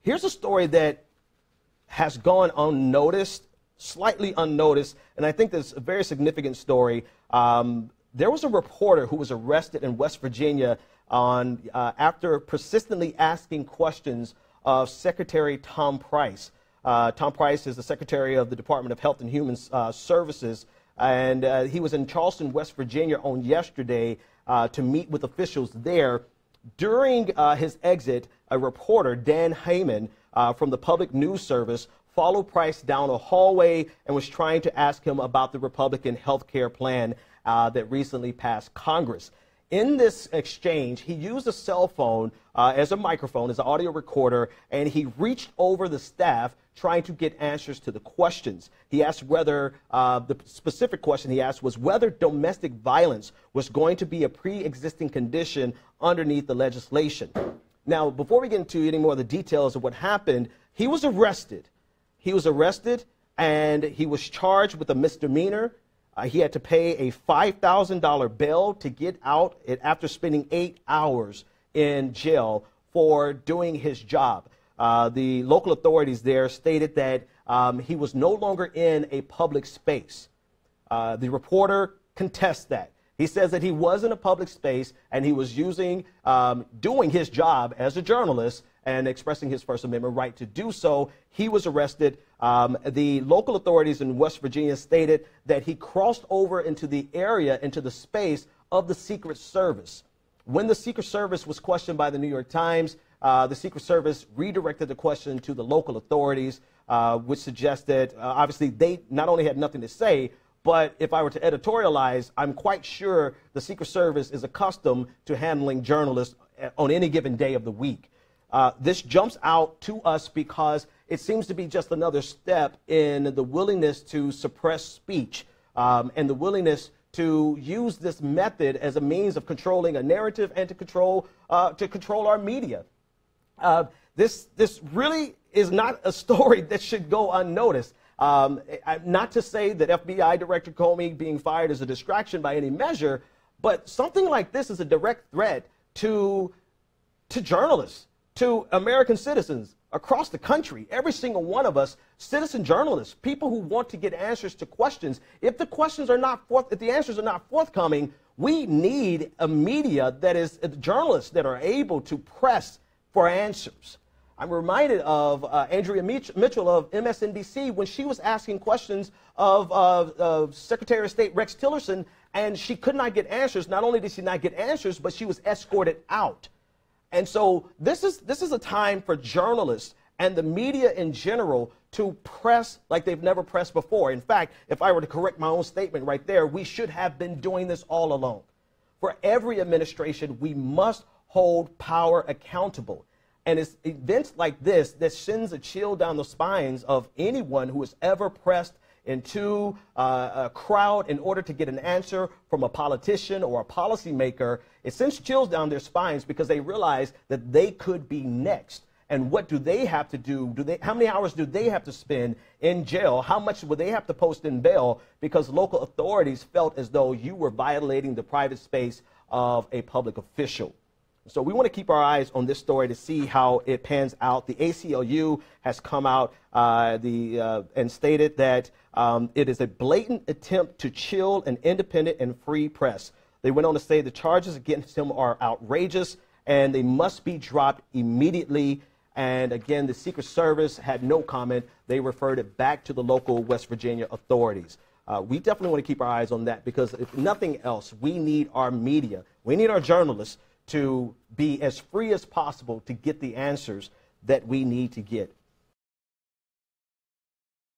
Here's a story that has gone unnoticed, slightly unnoticed, and I think this is a very significant story. There was a reporter who was arrested in West Virginia after persistently asking questions of Secretary Tom Price. Tom Price is the Secretary of the Department of Health and Human Services, and he was in Charleston, West Virginia on yesterday to meet with officials there. During his exit, a reporter, Dan Heyman, from the Public News Service, followed Price down a hallway and was trying to ask him about the Republican health care plan that recently passed Congress. In this exchange, he used a cell phone as a microphone, as an audio recorder, and he reached over the staff trying to get answers to the questions. He asked whether, the specific question he asked was whether domestic violence was going to be a pre-existing condition underneath the legislation. Now, before we get into any more of the details of what happened, he was arrested. He was arrested and he was charged with a misdemeanor. He had to pay a $5,000 bail to get out after spending 8 hours in jail for doing his job. The local authorities there stated that he was no longer in a public space. The reporter contests that. He says that he was in a public space and he was doing his job as a journalist and expressing his First Amendment right to do so. He was arrested. The local authorities in West Virginia stated that he crossed over into the area, into the space of the Secret Service. When the Secret Service was questioned by the New York Times, the Secret Service redirected the question to the local authorities, which suggested, obviously, they not only had nothing to say, but if I were to editorialize, I'm quite sure the Secret Service is accustomed to handling journalists on any given day of the week. This jumps out to us because it seems to be just another step in the willingness to suppress speech and the willingness to use this method as a means of controlling a narrative and to control our media. This really is not a story that should go unnoticed. Not to say that FBI Director Comey being fired is a distraction by any measure, but something like this is a direct threat to journalists, to American citizens across the country. Every single one of us, citizen journalists, people who want to get answers to questions. If the questions are not if the answers are not forthcoming, we need a media that is journalists that are able to press for answers. I'm reminded of Andrea Mitchell of MSNBC when she was asking questions of Secretary of State Rex Tillerson, and she could not get answers. Not only did she not get answers, but she was escorted out. And so this is a time for journalists and the media in general to press like they've never pressed before. In fact, if I were to correct my own statement right there, we should have been doing this all along. For every administration, we must hold power accountable. And it's events like this that sends a chill down the spines of anyone who has ever pressed into a crowd in order to get an answer from a politician or a policymaker. It sends chills down their spines because they realize that they could be next. And what do they have to do? How many hours do they have to spend in jail? How much would they have to post in bail because local authorities felt as though you were violating the private space of a public official? So we want to keep our eyes on this story to see how it pans out. The ACLU has come out and stated that it is a blatant attempt to chill an independent and free press. They went on to say the charges against him are outrageous and they must be dropped immediately. And again, the Secret Service had no comment. They referred it back to the local West Virginia authorities. We definitely want to keep our eyes on that because if nothing else, we need our media, we need our journalists to be as free as possible to get the answers that we need to get.